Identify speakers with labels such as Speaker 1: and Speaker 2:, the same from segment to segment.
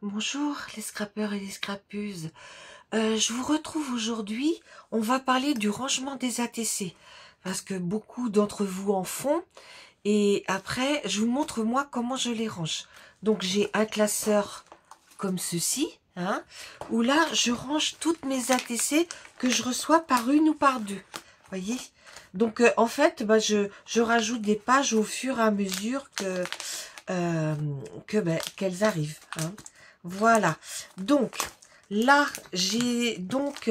Speaker 1: Bonjour les scrapeurs et les scrapeuses. Je vous retrouve aujourd'hui. On va parler du rangement des ATC parce que beaucoup d'entre vous en font et après je vous montre moi comment je les range. Donc j'ai un classeur comme ceci, hein, où là je range toutes mes ATC que je reçois par une ou par deux. Voyez. Donc en fait, je rajoute des pages au fur et à mesure qu'elles arrivent, hein. Voilà. Donc là, j'ai donc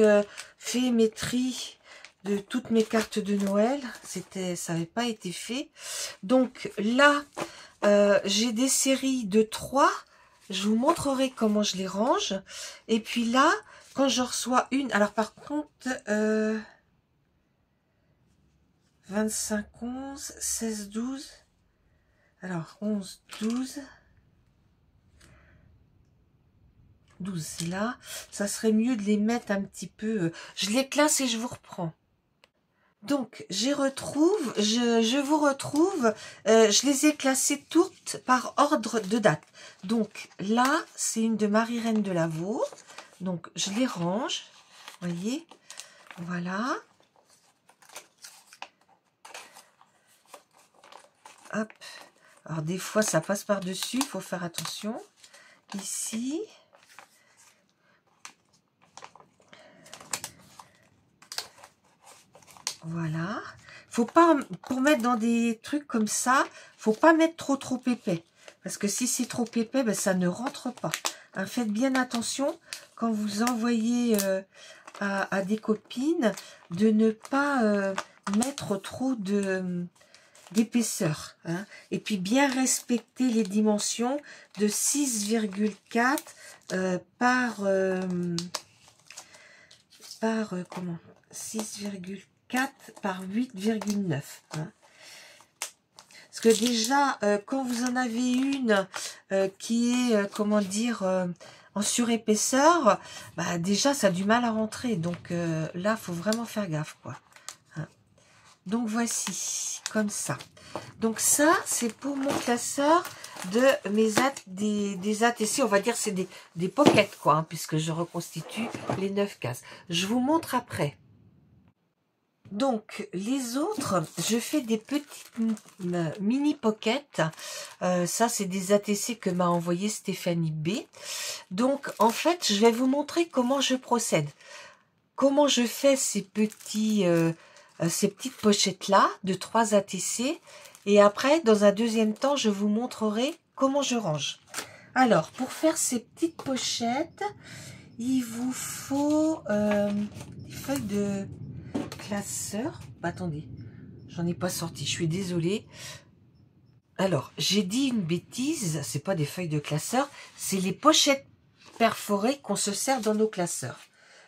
Speaker 1: fait mes tris de toutes mes cartes de Noël. Ça n'avait pas été fait. Donc là, j'ai des séries de 3. Je vous montrerai comment je les range. Et puis là, quand je reçois une... Alors par contre, 25, 11, 16, 12... Alors, 11, 12... 12 là, ça serait mieux de les mettre un petit peu... je les classe et je vous reprends. Donc, je vous retrouve, je les ai classées toutes par ordre de date. Donc, là, c'est une de Marie-Reine de Lavaux. Donc, je les range, voyez, voilà. Hop. Alors, des fois, ça passe par-dessus, il faut faire attention. Ici... Voilà. Faut pas, pour mettre dans des trucs comme ça, faut pas mettre trop épais. Parce que si c'est trop épais, ben, ça ne rentre pas. Hein, faites bien attention quand vous envoyez à des copines de ne pas mettre trop d'épaisseur. Hein. Et puis bien respecter les dimensions de 6,4 comment 6,4 par 8,9. Hein. Parce que déjà, quand vous en avez une qui est, comment dire, en surépaisseur, bah déjà, ça a du mal à rentrer. Donc là, faut vraiment faire gaffe, quoi. Hein. Donc voici, comme ça. Donc ça, c'est pour mon classeur de des ATC. On va dire c'est des pockets, quoi, hein, puisque je reconstitue les 9 cases. Je vous montre après. Donc, les autres, je fais des petites mini pockets. Ça, c'est des ATC que m'a envoyé Stéphanie B. Donc, en fait, je vais vous montrer comment je procède. Comment je fais ces petites pochettes-là de 3 ATC. Et après, dans un deuxième temps, je vous montrerai comment je range. Alors, pour faire ces petites pochettes, il vous faut des feuilles de... classeur. Bah, attendez, j'en ai pas sorti, je suis désolée. Alors, j'ai dit une bêtise, c'est pas des feuilles de classeur, c'est les pochettes perforées qu'on se sert dans nos classeurs.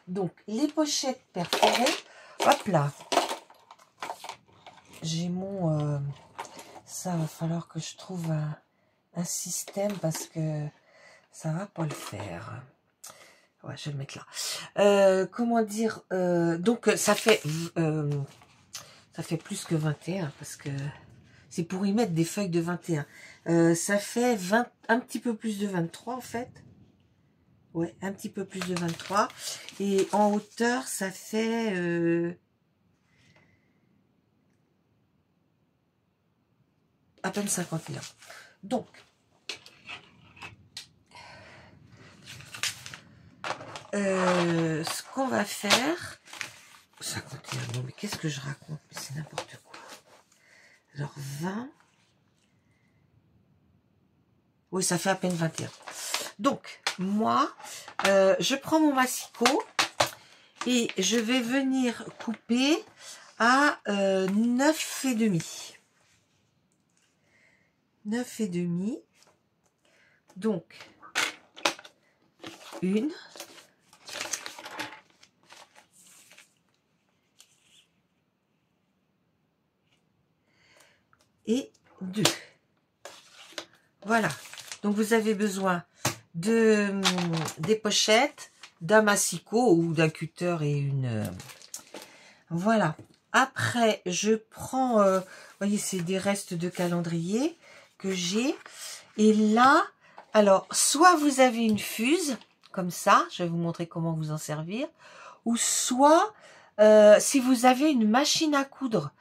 Speaker 1: Donc, les pochettes perforées, hop là. J'ai mon... ça va falloir que je trouve un système parce que ça va pas le faire. Ouais, je vais le mettre là. Comment dire, donc ça fait plus que 21 parce que c'est pour y mettre des feuilles de 21. Ça fait un petit peu plus de 23 en fait. Ouais, un petit peu plus de 23. Et en hauteur, ça fait à peine 51. Donc, ce qu'on va faire... 51, non mais qu'est-ce que je raconte? C'est n'importe quoi. Alors 20. Oui, ça fait à peine 21. Donc, moi, je prends mon massicot et je vais venir couper à 9,5. 9,5. Donc, une. Et 2. Voilà. Donc, vous avez besoin des pochettes, d'un massicot ou d'un cutter et une... voilà. Après, je prends... vous voyez, c'est des restes de calendrier que j'ai. Et là, Alors, soit vous avez une fuse, comme ça, je vais vous montrer comment vous en servir, ou soit, si vous avez une machine à coudre,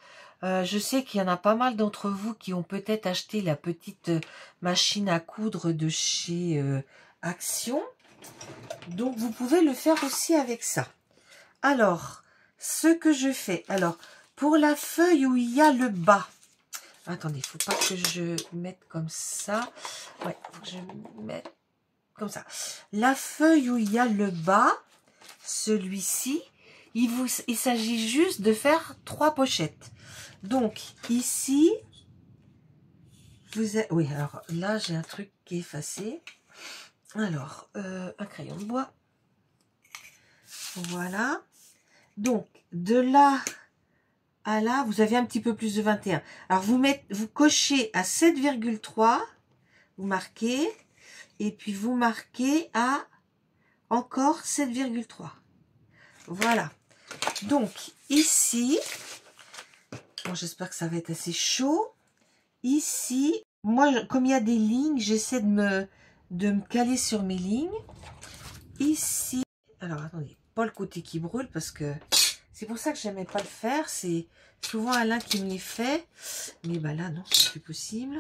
Speaker 1: je sais qu'il y en a pas mal d'entre vous qui ont peut-être acheté la petite machine à coudre de chez Action, donc vous pouvez le faire aussi avec ça. Alors, ce que je fais, alors, pour la feuille où il y a le bas, attendez, il ne faut pas que je mette comme ça. Ouais, faut que je mette comme ça. La feuille où il y a le bas, celui-ci, il s'agit juste de faire 3 pochettes. Donc, ici, vous avez... Oui, alors là, j'ai un truc qui est effacé. Alors, un crayon de bois. Voilà. Donc, de là à là, vous avez un petit peu plus de 21. Alors, vous cochez à 7,3, vous marquez, et puis vous marquez à encore 7,3. Voilà. Donc, ici, bon, j'espère que ça va être assez chaud. Ici, moi, comme il y a des lignes, j'essaie de me caler sur mes lignes. Ici, alors, attendez, pas le côté qui brûle, parce que c'est pour ça que j'aimais pas le faire. C'est souvent Alain qui me les fait. Mais bah là, non, c'est plus possible.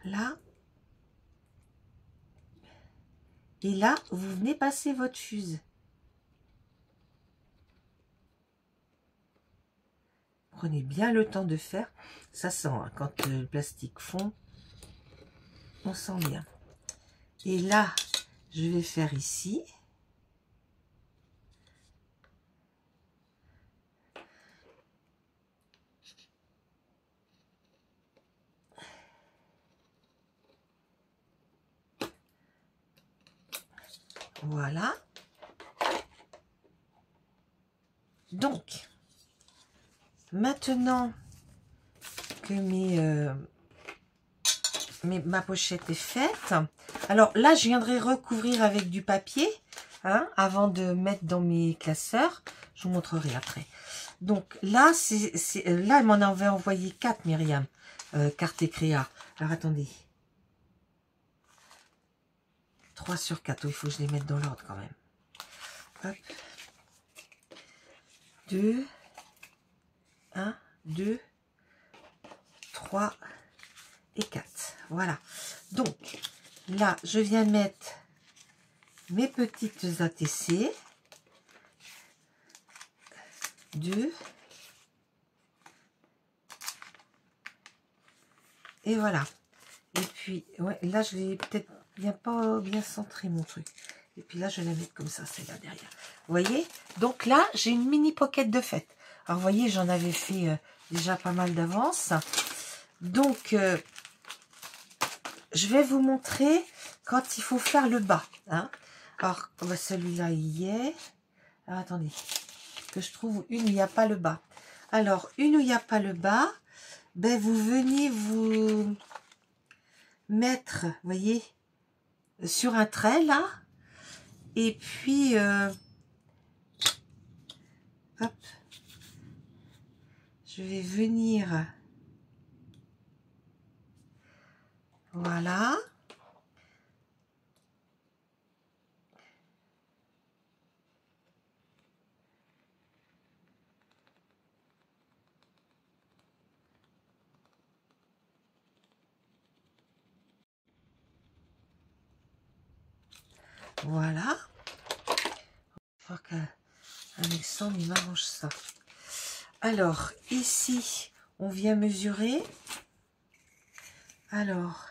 Speaker 1: Là. Et là, vous venez passer votre fuse. Prenez bien le temps de faire. Ça sent, hein, quand le plastique fond, on sent bien. Et là, je vais faire ici. Voilà. Donc, maintenant que ma pochette est faite, alors là, je viendrai recouvrir avec du papier, hein, avant de mettre dans mes classeurs. Je vous montrerai après. Donc là, là, elle m'en avait envoyé 4, Myriam, carte et créa. Alors, attendez. 3 sur 4. Oh, il faut que je les mette dans l'ordre quand même. Hop. 2, 1, 2, 3 et 4. Voilà. Donc, là, je viens mettre mes petites ATC. 2. Et voilà. Et puis, ouais, là, je l'ai peut-être pas bien centré mon truc. Et puis là, je vais la mettre comme ça, celle-là derrière. Vous voyez? Donc là, j'ai une mini pocket de fête. Alors, vous voyez, j'en avais fait déjà pas mal d'avance. Donc, je vais vous montrer quand il faut faire le bas. Hein. Alors, celui-là, il y est. Alors, attendez, que je trouve une où il n'y a pas le bas. Alors, une où il n'y a pas le bas, ben, vous venez vous mettre, vous voyez, sur un trait, là. Et puis, hop, je vais venir, voilà. Voilà. Il faut qu'Alexandre il m'arrange ça. Alors, ici, on vient mesurer. Alors,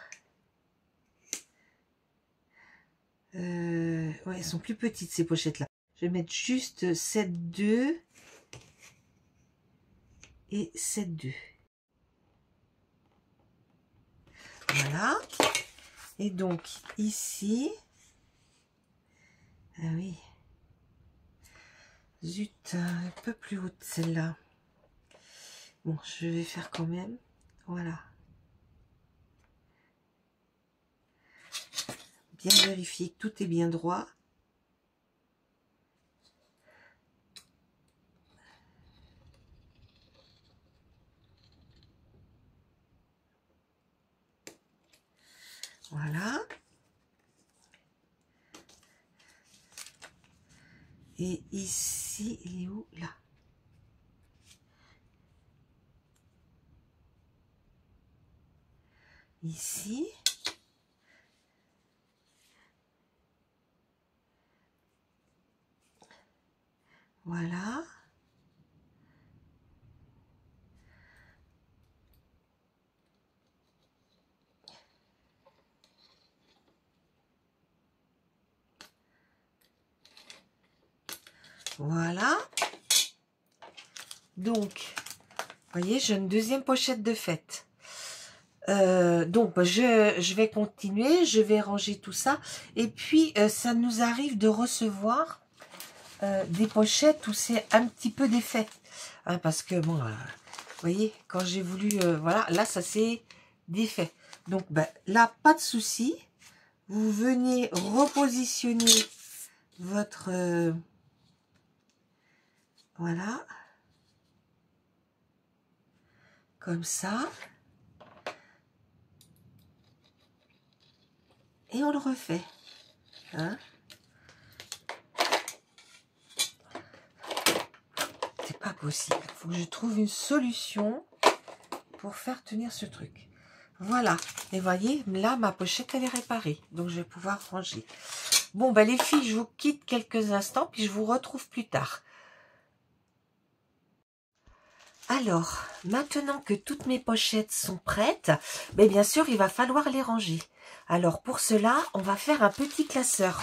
Speaker 1: ouais, elles sont plus petites ces pochettes-là. Je vais mettre juste 7,2 et 7,2. Voilà. Et donc, ici, ah oui, zut, un peu plus haute celle-là. Bon, je vais faire quand même. Voilà. Bien vérifier que tout est bien droit. Voilà. Et ici, il est où? Là. Ici. Voilà. Voilà. Donc, vous voyez, j'ai une deuxième pochette de fête. Donc, je vais continuer, je vais ranger tout ça. Et puis, ça nous arrive de recevoir des pochettes où c'est un petit peu d'effet. Hein, parce que, bon, vous voyez, quand j'ai voulu... voilà, là, ça c'est défait. Donc, ben, là, pas de souci. Vous venez repositionner votre... voilà. Comme ça. Et on le refait. Hein? C'est pas possible. Il faut que je trouve une solution pour faire tenir ce truc. Voilà. Et voyez, là, ma pochette, elle est réparée. Donc, je vais pouvoir ranger. Bon, ben, les filles, je vous quitte quelques instants, puis je vous retrouve plus tard. Alors, maintenant que toutes mes pochettes sont prêtes, ben, bien sûr, il va falloir les ranger. Alors, pour cela, on va faire un petit classeur.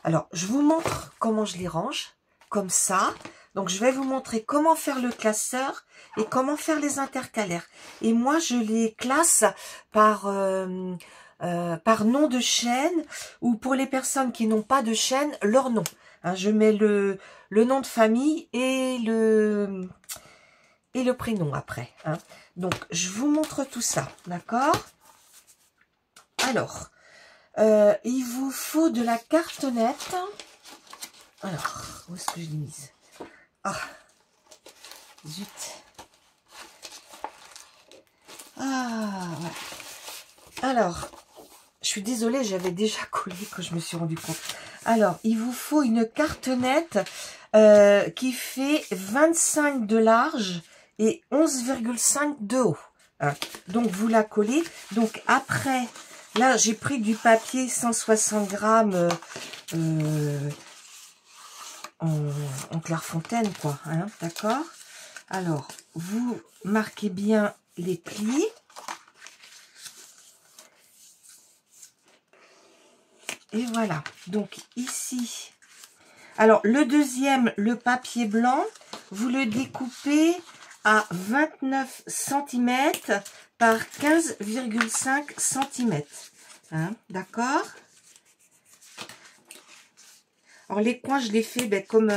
Speaker 1: Alors, je vous montre comment je les range, comme ça. Donc, je vais vous montrer comment faire le classeur et comment faire les intercalaires. Et moi, je les classe par nom de chaîne ou pour les personnes qui n'ont pas de chaîne, leur nom. Hein, je mets le nom de famille et le prénom après. Hein. Donc, je vous montre tout ça, d'accord? Alors, il vous faut de la cartonnette. Alors, où est-ce que je l'ai mise? Ah, zut. Ah, ouais. Alors, je suis désolée, j'avais déjà collé quand je me suis rendu compte. Alors, il vous faut une cartonnette qui fait 25 de large et 11,5 de haut. Hein. Donc, vous la collez. Donc, après, là, j'ai pris du papier 160 grammes en Clairefontaine, quoi. Hein, d'accord? Alors, vous marquez bien les plis. Et voilà. Donc, ici... Alors, le deuxième, le papier blanc, vous le découpez à 29 cm par 15,5 cm. Hein, d'accord? Alors, les coins, je les fais ben, comme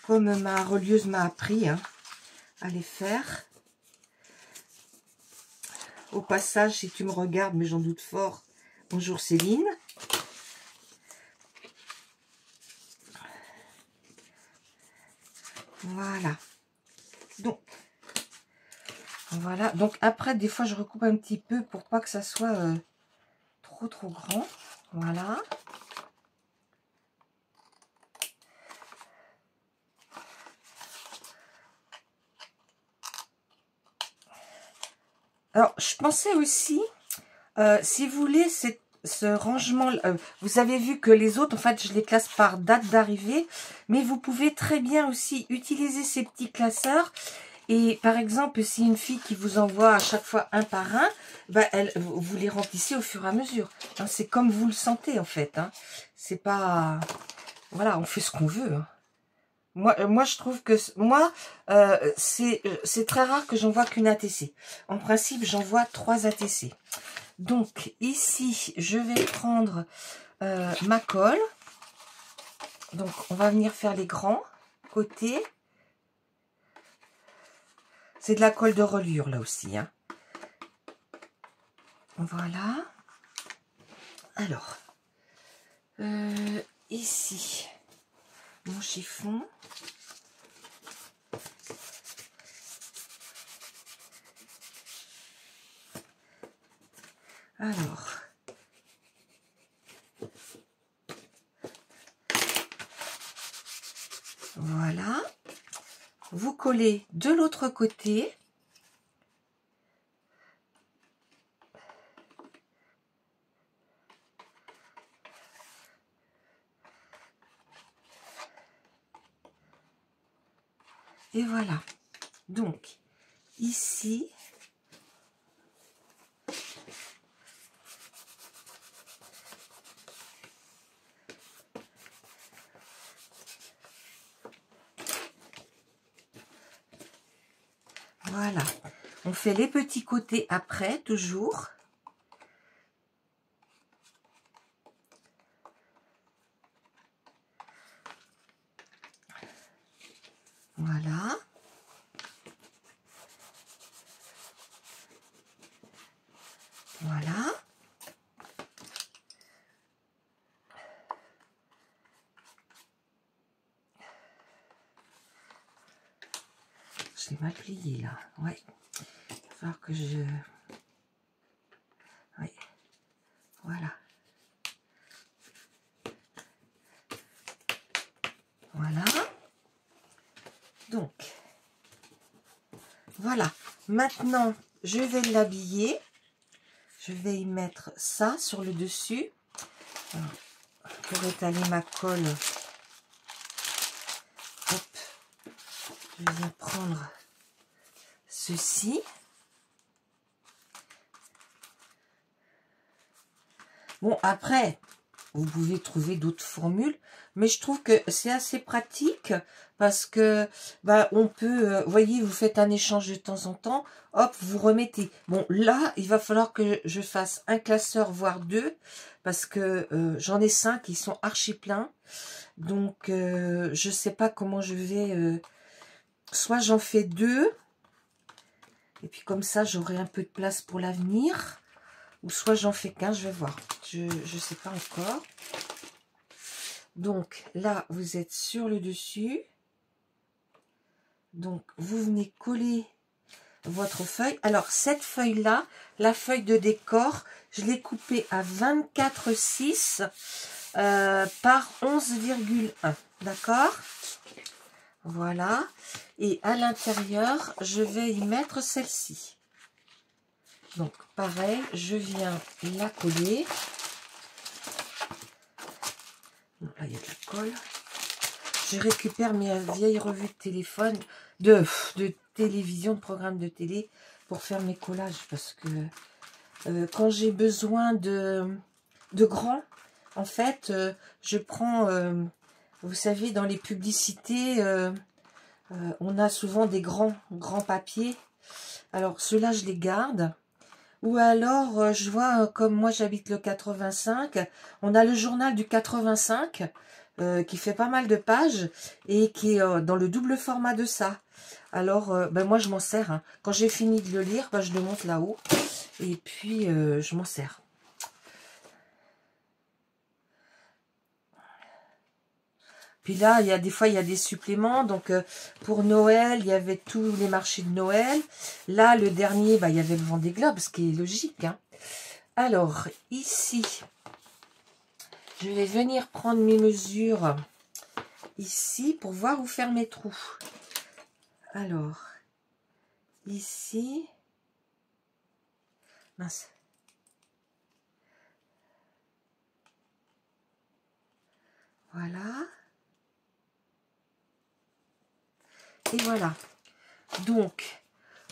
Speaker 1: ma relieuse m'a appris hein, à les faire. Au passage, si tu me regardes, mais j'en doute fort, bonjour Céline. Voilà. Donc après, des fois, je recoupe un petit peu pour pas que ça soit trop grand. Voilà. Alors, je pensais aussi, si vous voulez, ce rangement, vous avez vu que les autres, en fait, je les classe par date d'arrivée, mais vous pouvez très bien aussi utiliser ces petits classeurs. Et par exemple, si une fille qui vous envoie à chaque fois un par un, bah, vous les remplissez au fur et à mesure. Hein, c'est comme vous le sentez, en fait. Hein. C'est pas... Voilà, on fait ce qu'on veut. Hein. Moi, je trouve que... Moi, c'est très rare que j'envoie qu'une ATC. En principe, j'envoie 3 ATC. Donc, ici, je vais prendre ma colle. Donc, on va venir faire les grands côtés. C'est de la colle de reliure, là aussi. Hein. Voilà. Alors, ici, mon chiffon. Alors, Voilà. Vous collez de l'autre côté. Et voilà. Donc, ici, voilà. On fait les petits côtés après, toujours. Voilà. Voilà. Je l'ai mal plié là. Ouais. Il va falloir que je... Oui. Voilà. Voilà. Donc, voilà. Maintenant, je vais l'habiller. Je vais y mettre ça sur le dessus. Alors, pour étaler ma colle, hop, je viens prendre ceci. Bon, après, vous pouvez trouver d'autres formules, mais je trouve que c'est assez pratique parce que bah, on peut, vous voyez, vous faites un échange de temps en temps, hop, vous remettez. Bon, là, il va falloir que je fasse un classeur, voire deux, parce que j'en ai 5, ils sont archi pleins. Donc, je sais pas comment je vais... soit j'en fais 2, et puis comme ça, j'aurai un peu de place pour l'avenir. Ou soit j'en fais qu'un, je vais voir. Je ne sais pas encore. Donc, là, vous êtes sur le dessus. Donc, vous venez coller votre feuille. Alors, cette feuille-là, la feuille de décor, je l'ai coupée à 24,6 par 11,1. D'accord? Voilà. Et à l'intérieur, je vais y mettre celle-ci. Donc, pareil, je viens la coller. Bon, là, il y a de la colle. Je récupère mes vieilles revues de téléphone, de télévision, de programmes de télé, pour faire mes collages. Parce que quand j'ai besoin de grands, en fait, je prends, vous savez, dans les publicités, on a souvent des grands papiers. Alors, ceux-là, je les garde. Ou alors, je vois, comme moi j'habite le 85, on a le journal du 85 qui fait pas mal de pages et qui est dans le double format de ça. Alors, ben moi je m'en sers. Hein. Quand j'ai fini de le lire, ben, je le monte là-haut et puis je m'en sers. Puis là, il y a des fois, il y a des suppléments. Donc, pour Noël, il y avait tous les marchés de Noël. Là, le dernier, bah, il y avait le Vendée Globe, ce qui est logique. Hein. Alors, ici, je vais venir prendre mes mesures ici pour voir où faire mes trous. Alors, ici, mince. Voilà. Et voilà. Donc,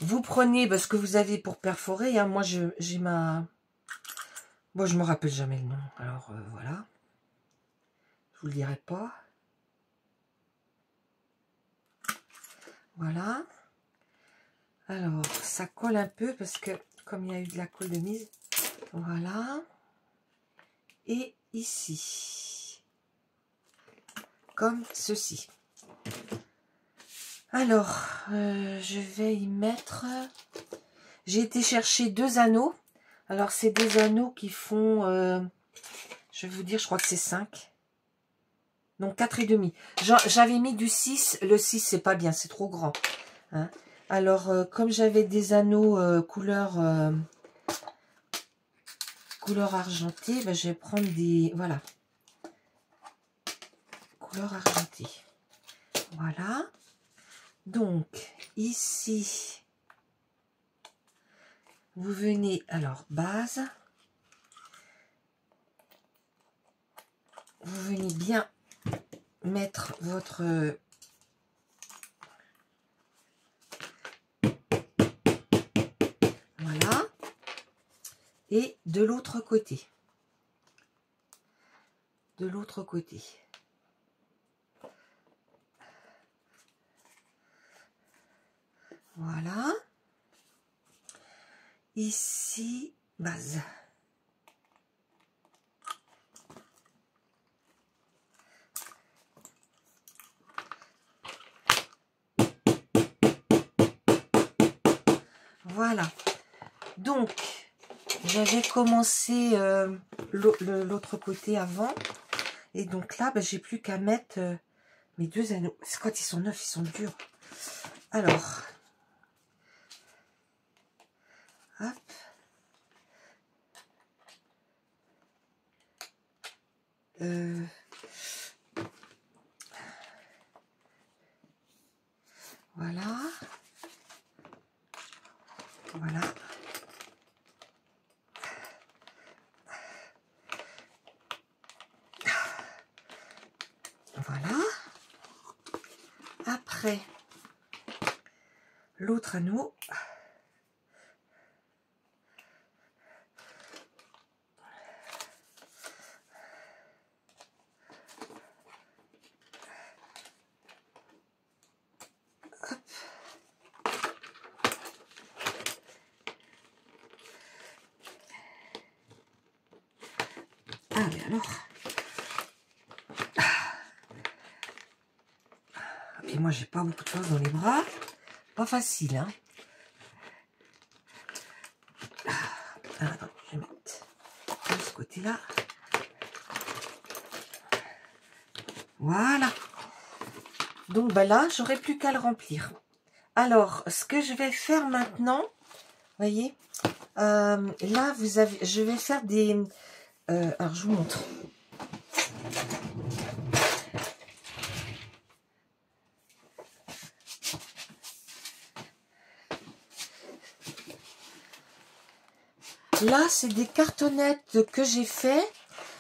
Speaker 1: vous prenez ce que vous avez pour perforer. Hein. Moi, j'ai ma... Moi, je me rappelle jamais le nom. Alors, voilà. Je vous le dirai pas. Voilà. Alors, ça colle un peu parce que, comme il y a eu de la colle de mise, voilà. Et ici. Comme ceci. Alors, je vais y mettre... J'ai été chercher 2 anneaux. Alors, c'est des anneaux qui font... je vais vous dire, je crois que c'est 5. Donc, 4,5. J'avais mis du 6. Le 6, c'est pas bien, c'est trop grand. Hein. Alors, comme j'avais des anneaux couleur argentée, ben, je vais prendre des... Voilà. Couleur argentée. Voilà. Donc, ici, vous venez, alors, base. Vous venez bien mettre votre... Voilà. Et de l'autre côté. De l'autre côté. Voilà. Ici, base. Voilà. Donc, j'avais commencé l'autre côté avant. Et donc là, ben, j'ai plus qu'à mettre mes deux anneaux. C'est quand ils sont neufs, ils sont durs. Alors, hop. Voilà. Voilà. Voilà. Après, l'autre anneau. Hop. Ah, mais alors. Et moi, j'ai pas beaucoup de choses dans les bras. Pas facile, hein. Alors, attends, je vais mettre de ce côté-là. Voilà. Donc, ben là, j'aurai plus qu'à le remplir. Alors, ce que je vais faire maintenant, voyez, là, vous avez, je vais faire des... alors, je vous montre. Là, c'est des cartonnettes que j'ai fait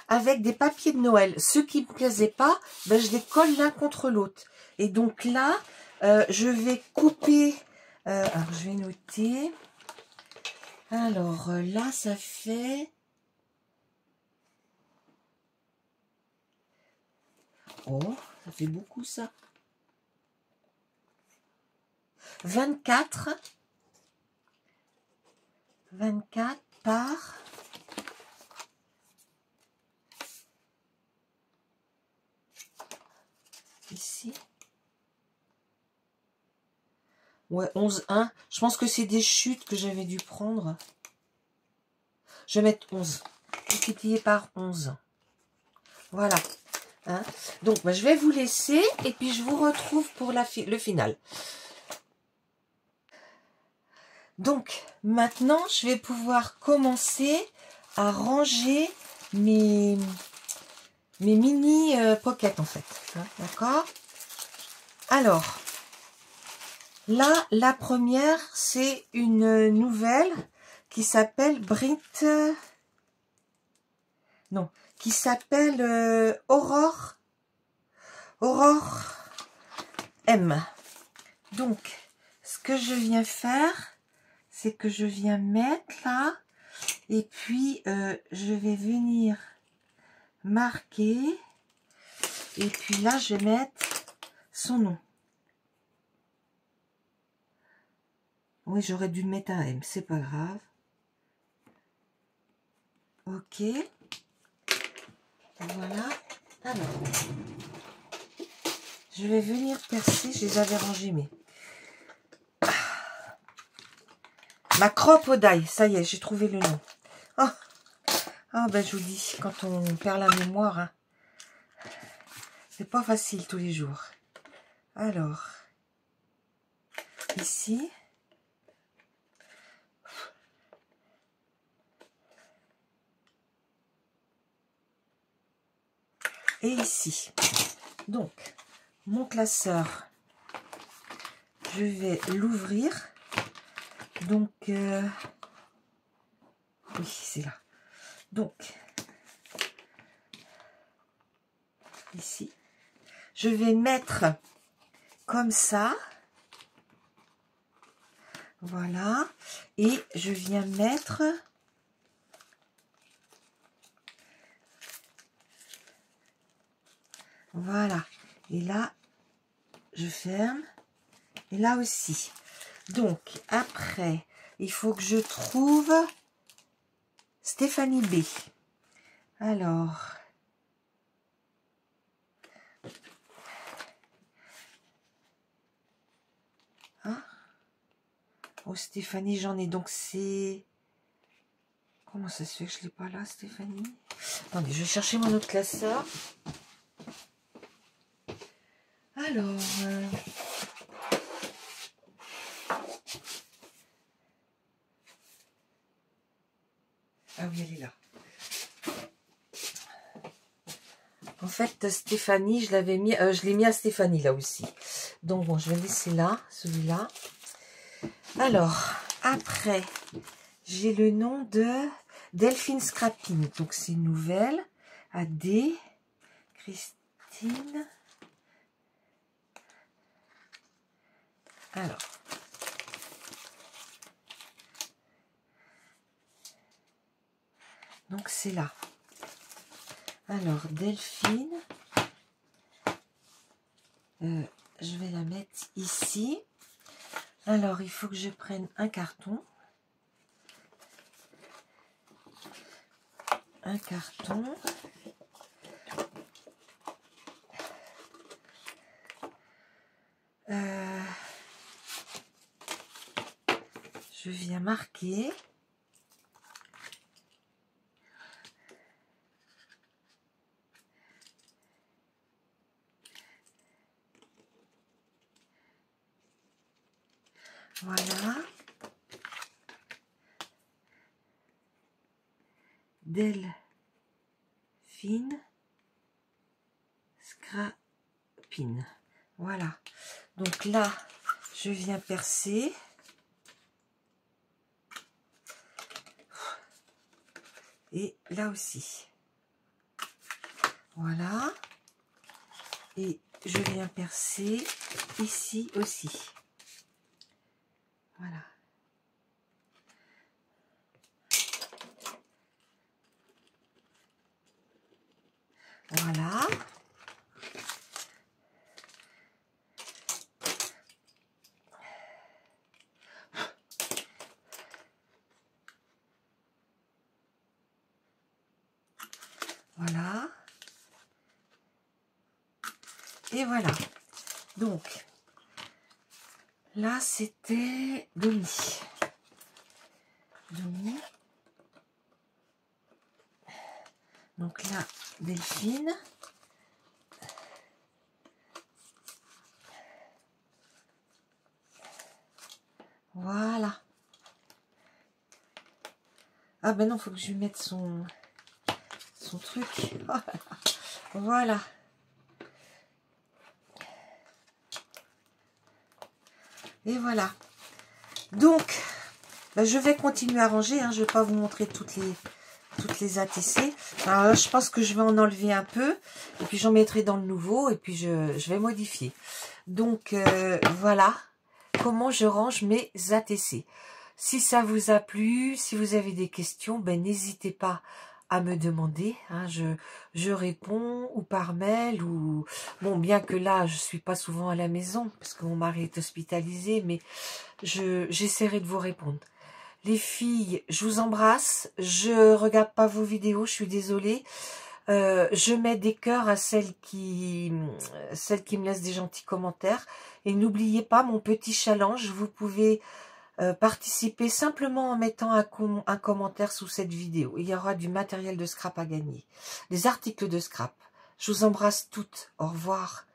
Speaker 1: avec des papiers de Noël. Ceux qui ne me plaisaient pas, ben, je les colle l'un contre l'autre. Et donc là, je vais couper... alors, je vais noter. Alors, là, ça fait... Oh, ça fait beaucoup, ça. 24 par... Ici. Ouais, 11,1. Je pense que c'est des chutes que j'avais dû prendre. Je vais mettre 11. Multiplié par 11. Voilà. Hein. Donc, bah, je vais vous laisser et puis je vous retrouve pour le final. Donc, maintenant, je vais pouvoir commencer à ranger mes mini pockets, en fait. Hein, d'accord? Alors, là, la première, c'est une nouvelle qui s'appelle non, qui s'appelle Aurore M. Donc, ce que je viens faire, c'est que je viens mettre là, et puis je vais venir marquer, et puis là, je vais mettre son nom. Oui, j'aurais dû mettre un M, c'est pas grave. Ok. Voilà. Alors, je vais venir percer, je les avais rangés, mais... Ma crocodile, ça y est, j'ai trouvé le nom. Oh. Ah ben je vous dis, quand on perd la mémoire, hein, c'est pas facile tous les jours. Alors, ici. Et ici. Donc, mon classeur, je vais l'ouvrir. Donc, oui, c'est là. Donc, ici, je vais mettre comme ça. Voilà. Et je viens mettre... Voilà. Et là, je ferme. Et là aussi. Donc, après, il faut que je trouve Stéphanie B. Alors... Hein? Oh, Stéphanie, j'en ai. Donc, c'est... Comment ça se fait que je ne l'ai pas là, Stéphanie? Attendez, je vais chercher mon autre classeur. Alors... Ah oui, elle est là. En fait, Stéphanie, je l'avais mis, je l'ai mis à Stéphanie là aussi. Donc bon, je vais laisser là, celui-là. Alors, après, j'ai le nom de Delphine Scrapping. Donc c'est une nouvelle. AD, Christine. Alors. Donc c'est là. Alors, Delphine, je vais la mettre ici. Alors, il faut que je prenne un carton. Un carton. Je viens marquer. Voilà. Delphine Scrapping. Voilà. Donc là, je viens percer. Et là aussi. Voilà. Et je viens percer ici aussi. Voilà. Voilà. Voilà. Et voilà. Donc, là, c'était Denis. Denis. Donc là, Delphine. Voilà. Ah ben non, il faut que je lui mette son truc. Voilà. Et voilà. Donc, ben je vais continuer à ranger. Hein. Je ne vais pas vous montrer toutes les ATC. Alors là, je pense que je vais en enlever un peu. Et puis, j'en mettrai dans le nouveau. Et puis, je vais modifier. Donc, voilà comment je range mes ATC. Si ça vous a plu, si vous avez des questions, ben n'hésitez pas à me demander. Hein, je réponds ou par mail ou bon, bien que là je suis pas souvent à la maison parce que mon mari est hospitalisé, mais j'essaierai de vous répondre. Les filles, je vous embrasse. Je regarde pas vos vidéos, je suis désolée. Je mets des cœurs à celles qui me laissent des gentils commentaires. Et n'oubliez pas mon petit challenge, vous pouvez participer simplement en mettant un commentaire sous cette vidéo. Il y aura du matériel de scrap à gagner, des articles de scrap. Je vous embrasse toutes. Au revoir.